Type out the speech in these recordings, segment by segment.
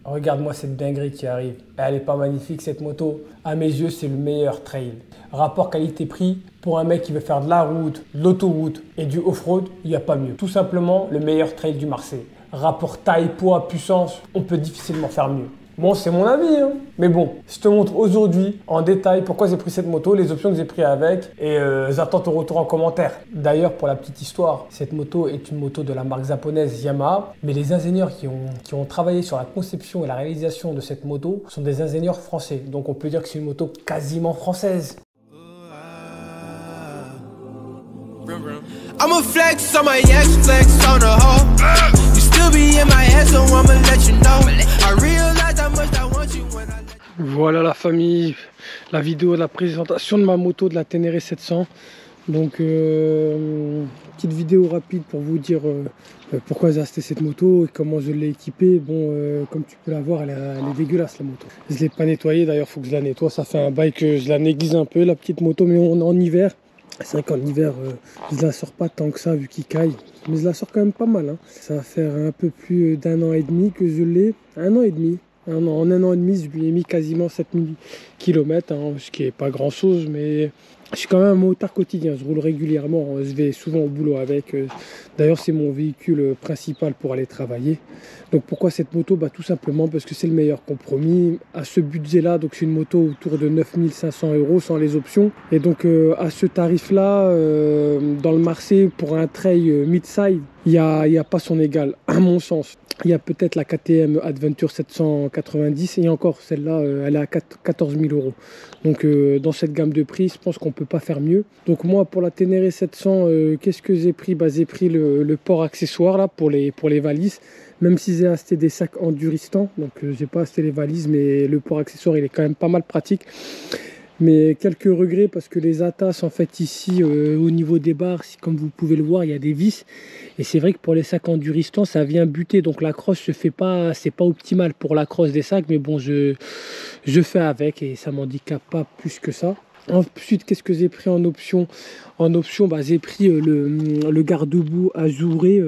Regarde-moi cette dinguerie qui arrive. Elle est pas magnifique cette moto. À mes yeux, c'est le meilleur trail. Rapport qualité-prix, pour un mec qui veut faire de la route, de l'autoroute et du off-road, il n'y a pas mieux. Tout simplement le meilleur trail du Marseille. Rapport taille, poids, puissance, on peut difficilement faire mieux. Bon, c'est mon avis, hein. Mais bon, je te montre aujourd'hui en détail pourquoi j'ai pris cette moto, les options que j'ai prises avec et j'attends ton retour en commentaire. D'ailleurs, pour la petite histoire, cette moto est une moto de la marque japonaise Yamaha, mais les ingénieurs qui ont travaillé sur la conception et la réalisation de cette moto sont des ingénieurs français. Donc on peut dire que c'est une moto quasiment française. I'm a flex on my ex, flex on the hoe. You still be in my head, so I'ma let you know. I realize how much I want you when I let you. Voilà la famille, la vidéo de la présentation de ma moto de la Ténéré 700. Donc petite vidéo rapide pour vous dire pourquoi j'ai acheté cette moto et comment je l'ai équipée. Bon, comme tu peux la voir, elle est dégueulasse la moto. Je ne l'ai pas nettoyée, d'ailleurs il faut que je la nettoie. Ça fait un bail que je la néglise un peu la petite moto, mais on est en hiver. C'est vrai qu'en hiver, je la sors pas tant que ça vu qu'il caille, mais je la sors quand même pas mal, hein. Ça va faire un peu plus d'un an et demi que je l'ai. Un an et demi. En un an et demi, je lui ai mis quasiment 7000 km, hein, ce qui est pas grand chose, mais je suis quand même un motard quotidien. Je roule régulièrement, je vais souvent au boulot avec. D'ailleurs, c'est mon véhicule principal pour aller travailler. Donc pourquoi cette moto? Tout simplement parce que c'est le meilleur compromis à ce budget-là. Donc c'est une moto autour de 9500 € sans les options. Et donc à ce tarif-là, dans le Marseille, pour un trail mid-side, il n'y a pas son égal, à mon sens. Il y a peut-être la KTM Adventure 790 et encore celle-là, elle est à 14 000 €. Donc dans cette gamme de prix, je pense qu'on ne peut pas faire mieux. Donc moi pour la Ténéré 700, qu'est-ce que j'ai pris? J'ai pris le port accessoire là pour les valises. Même si j'ai acheté des sacs Enduristan, donc j'ai pas acheté les valises, mais le port accessoire il est quand même pas mal pratique. Mais quelques regrets parce que les attaches en fait ici au niveau des barres, comme vous pouvez le voir, il y a des vis. Et c'est vrai que pour les sacs Enduristan, ça vient buter. Donc la crosse se fait pas, c'est pas optimal pour la crosse des sacs, mais bon je fais avec et ça m'handicape pas plus que ça. Ensuite, qu'est-ce que j'ai pris en option? En option, j'ai pris le garde-boue ajouré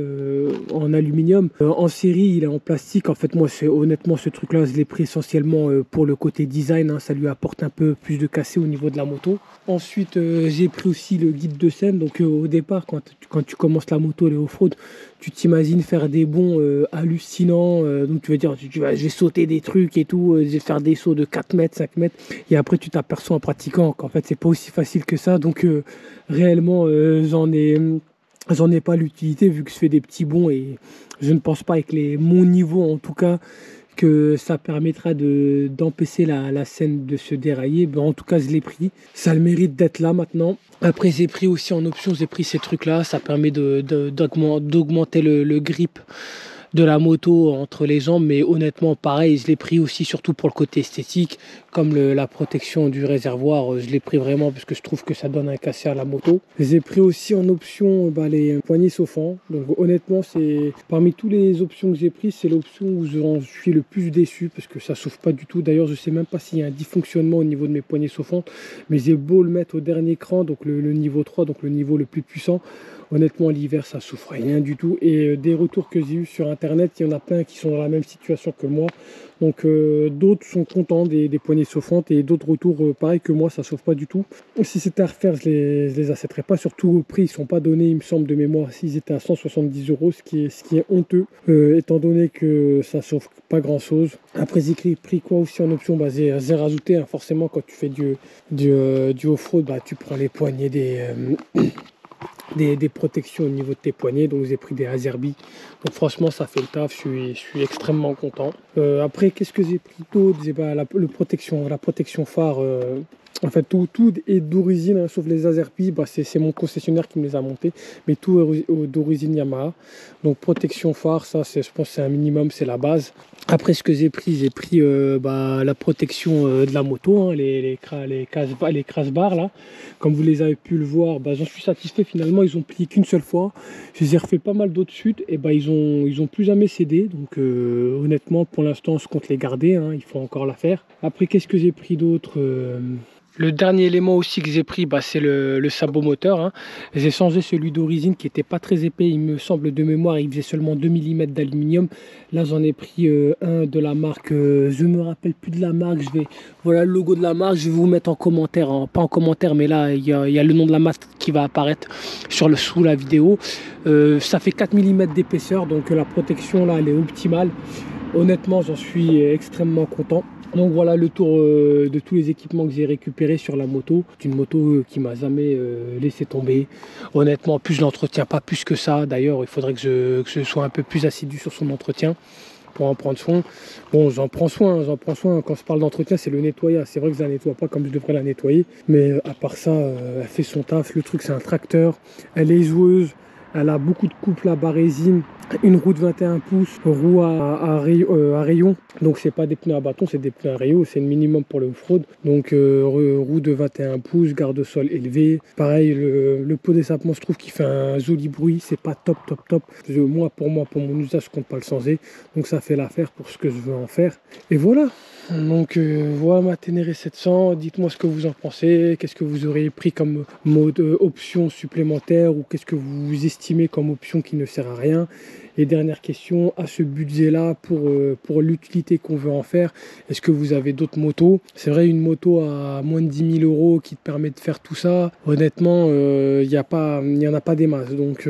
en aluminium. En série, il est en plastique. En fait, moi, honnêtement, ce truc-là, je l'ai pris essentiellement pour le côté design, hein. Ça lui apporte un peu plus de cassé au niveau de la moto. Ensuite, j'ai pris aussi le guide de scène. Donc, au départ, quand tu commences la moto, les off-road, tu t'imagines faire des bonds hallucinants. Donc, tu vas dire, je vais sauter des trucs et tout. Je vais faire des sauts de 4 mètres, 5 mètres. Et après, tu t'aperçois en pratiquant qu'en fait, c'est pas aussi facile que ça. Donc, réellement, j'en ai pas l'utilité vu que je fais des petits bonds et je ne pense pas avec mon niveau en tout cas que ça permettra d'empêcher la scène de se dérailler. En tout cas, je l'ai pris. Ça a le mérite d'être là maintenant. Après, j'ai pris aussi en option, j'ai pris ces trucs-là. Ça permet d'augmenter le grip de la moto entre les jambes, mais honnêtement pareil, je l'ai pris aussi surtout pour le côté esthétique, comme la protection du réservoir, je l'ai pris vraiment parce que je trouve que ça donne un cassé à la moto. J'ai pris aussi en option les poignées chauffants. Donc honnêtement, c'est parmi toutes les options que j'ai prises, c'est l'option où je suis le plus déçu parce que ça chauffe pas du tout. D'ailleurs, je sais même pas s'il y a un dysfonctionnement au niveau de mes poignées chauffantes, mais j'ai beau le mettre au dernier cran, donc le niveau 3, donc le niveau le plus puissant. Honnêtement, l'hiver, ça souffre rien du tout. Et des retours que j'ai eu sur Internet, il y en a plein qui sont dans la même situation que moi. Donc, d'autres sont contents des poignées chauffantes et d'autres retours, pareil que moi, ça ne chauffe pas du tout. Si c'était à refaire, je les achèterais pas. Surtout au prix, ils ne sont pas donnés, il me semble, de mémoire. S'ils étaient à 170 €, ce qui est honteux, étant donné que ça ne chauffe pas grand-chose. Après, j'ai pris quoi aussi en option? J'ai rajouté, hein, forcément, quand tu fais du off-road, tu prends les poignées des protections au niveau de tes poignets, donc j'ai pris des Azerby, donc franchement ça fait le taf, je suis extrêmement content. Après, qu'est-ce que j'ai pris d'autre? La protection phare, en fait tout est d'origine, hein, sauf les Azerby, c'est mon concessionnaire qui me les a montés, mais tout est d'origine Yamaha. Donc protection phare, ça je pense que c'est un minimum, c'est la base. Après, ce que j'ai pris la protection de la moto, hein, les crash bars là, comme vous les avez pu le voir, j'en suis satisfait. Finalement, ils ont plié qu'une seule fois. Je les ai refait pas mal d'autres chutes et ils ont plus jamais cédé. Donc honnêtement, pour l'instant, je compte les garder, hein, il faut encore la faire. Après, qu'est-ce que j'ai pris d'autre? Le dernier élément aussi que j'ai pris, c'est le sabot moteur. Hein. J'ai changé celui d'origine qui n'était pas très épais, il me semble de mémoire, il faisait seulement 2 mm d'aluminium. Là j'en ai pris un de la marque, je me rappelle plus de la marque, voilà le logo de la marque, je vais vous mettre en commentaire, hein. Pas en commentaire mais là il y a le nom de la marque qui va apparaître sous la vidéo. Ça fait 4 mm d'épaisseur, donc la protection là elle est optimale. Honnêtement j'en suis extrêmement content. Donc voilà le tour de tous les équipements que j'ai récupérés sur la moto. C'est une moto qui m'a jamais laissé tomber. Honnêtement, en plus je l'entretiens pas plus que ça. D'ailleurs, il faudrait que je sois un peu plus assidu sur son entretien pour en prendre soin. Bon, j'en prends soin. Quand je parle d'entretien, c'est le nettoyage. C'est vrai que je la nettoie pas comme je devrais la nettoyer. Mais à part ça, elle fait son taf. Le truc, c'est un tracteur. Elle est joueuse. Elle a beaucoup de couple à bas résine, une roue de 21 pouces, roue à rayon. Donc c'est pas des pneus à bâton, c'est des pneus à rayon, c'est le minimum pour le off-road. Donc roue de 21 pouces, garde-sol élevé. Pareil, le pot d'échappement, je trouve qu'il fait un joli bruit, c'est pas top. Moi, pour mon usage, je compte pas le changer. Donc ça fait l'affaire pour ce que je veux en faire. Et voilà. Donc voilà ma Ténéré 700, dites-moi ce que vous en pensez, qu'est-ce que vous auriez pris comme mode option supplémentaire ou qu'est-ce que vous estimez comme option qui ne sert à rien. Et dernière question, à ce budget là pour l'utilité qu'on veut en faire, est-ce que vous avez d'autres motos? C'est vrai, une moto à moins de 10 000 € qui te permet de faire tout ça, honnêtement il n'y en a pas des masses. Donc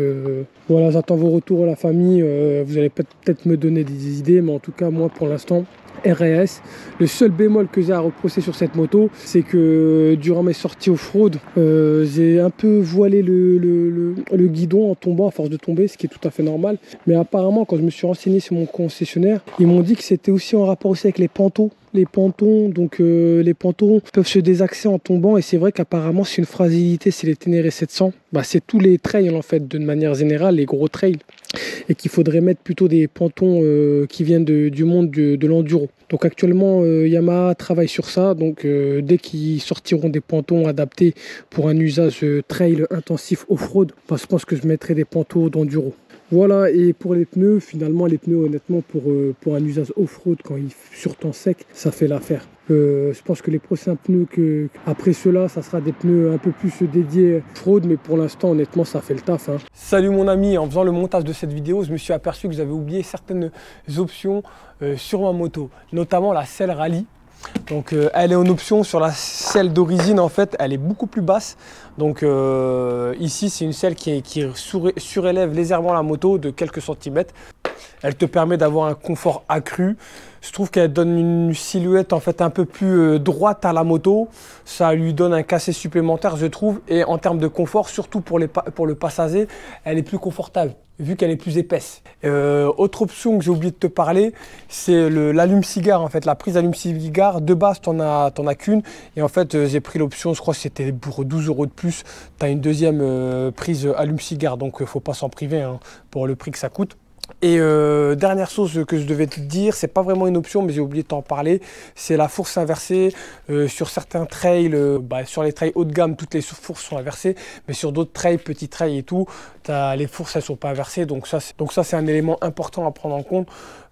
voilà, j'attends vos retours à la famille, vous allez peut-être me donner des idées, mais en tout cas moi pour l'instant RS. Le seul bémol que j'ai à reprocher sur cette moto, c'est que durant mes sorties off-road, j'ai un peu voilé le guidon en tombant, à force de tomber, ce qui est tout à fait normal. Mais apparemment, quand je me suis renseigné sur mon concessionnaire, ils m'ont dit que c'était aussi en rapport aussi avec les pantons. Les pontons peuvent se désaxer en tombant et c'est vrai qu'apparemment c'est une fragilité, c'est les Ténéré 700, c'est tous les trails en fait de manière générale, les gros trails, et qu'il faudrait mettre plutôt des pontons qui viennent du monde de l'enduro. Donc actuellement Yamaha travaille sur ça, donc dès qu'ils sortiront des pontons adaptés pour un usage trail intensif off-road, je pense que je mettrai des pontons d'enduro. Voilà, et pour les pneus, finalement les pneus honnêtement pour un usage off-road quand il sur temps sec, ça fait l'affaire. Je pense que les prochains pneus après ceux-là, ça sera des pneus un peu plus dédiés off-road, mais pour l'instant honnêtement ça fait le taf. Hein. Salut mon ami, en faisant le montage de cette vidéo, je me suis aperçu que j'avais oublié certaines options sur ma moto, notamment la selle rallye. Donc elle est en option. Sur la selle d'origine en fait elle est beaucoup plus basse, donc ici c'est une selle qui surélève légèrement la moto de quelques centimètres. Elle te permet d'avoir un confort accru. Je trouve qu'elle donne une silhouette en fait un peu plus droite à la moto. Ça lui donne un cassé supplémentaire je trouve, et en termes de confort, surtout pour le passager, elle est plus confortable vu qu'elle est plus épaisse. Autre option que j'ai oublié de te parler, c'est l'allume-cigare en fait, la prise allume-cigare. De base t'en as qu'une, et en fait j'ai pris l'option, je crois que c'était pour 12 € de plus, tu as une deuxième prise allume-cigare, donc faut pas s'en priver hein, pour le prix que ça coûte. Et dernière chose que je devais te dire, c'est pas vraiment une option mais j'ai oublié de t'en parler, c'est la fourche inversée. Sur certains trails, sur les trails haut de gamme, toutes les fourches sont inversées, mais sur d'autres trails, petits trails et tout, les fourches elles sont pas inversées, donc ça c'est un élément important à prendre en compte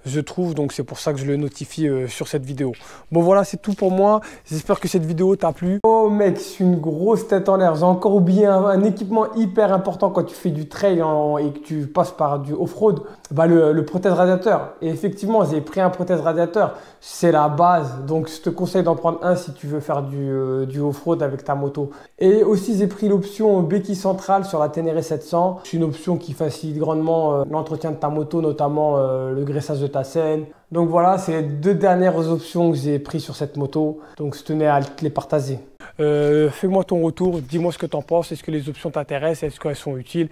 je trouve, donc c'est pour ça que je le notifie sur cette vidéo. Bon voilà, c'est tout pour moi, j'espère que cette vidéo t'a plu. Oh mec, je suis une grosse tête en l'air, j'ai encore oublié un équipement hyper important quand tu fais du trail et que tu passes par du off-road, le protège radiateur. Et effectivement j'ai pris un protège radiateur, c'est la base, donc je te conseille d'en prendre un si tu veux faire du off-road avec ta moto. Et aussi j'ai pris l'option béquille centrale sur la Ténéré 700, c'est une option qui facilite grandement l'entretien de ta moto, notamment le graissage de ta scène. Donc voilà, c'est les deux dernières options que j'ai prises sur cette moto, donc je tenais à te les partager. Fais-moi ton retour, dis-moi ce que tu en penses, est-ce que les options t'intéressent, est-ce qu'elles sont utiles?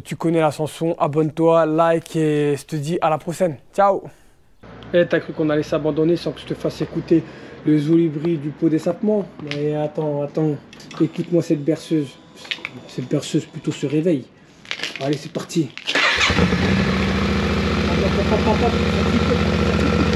Tu connais la chanson, abonne-toi, like, et je te dis à la prochaine. Ciao. T'as cru qu'on allait s'abandonner sans que je te fasse écouter le joli bruit du pot d'échappement? Mais attends, écoute-moi cette berceuse. Cette berceuse plutôt se réveille. Allez, c'est parti. Hop, hop, hop, hop, hop.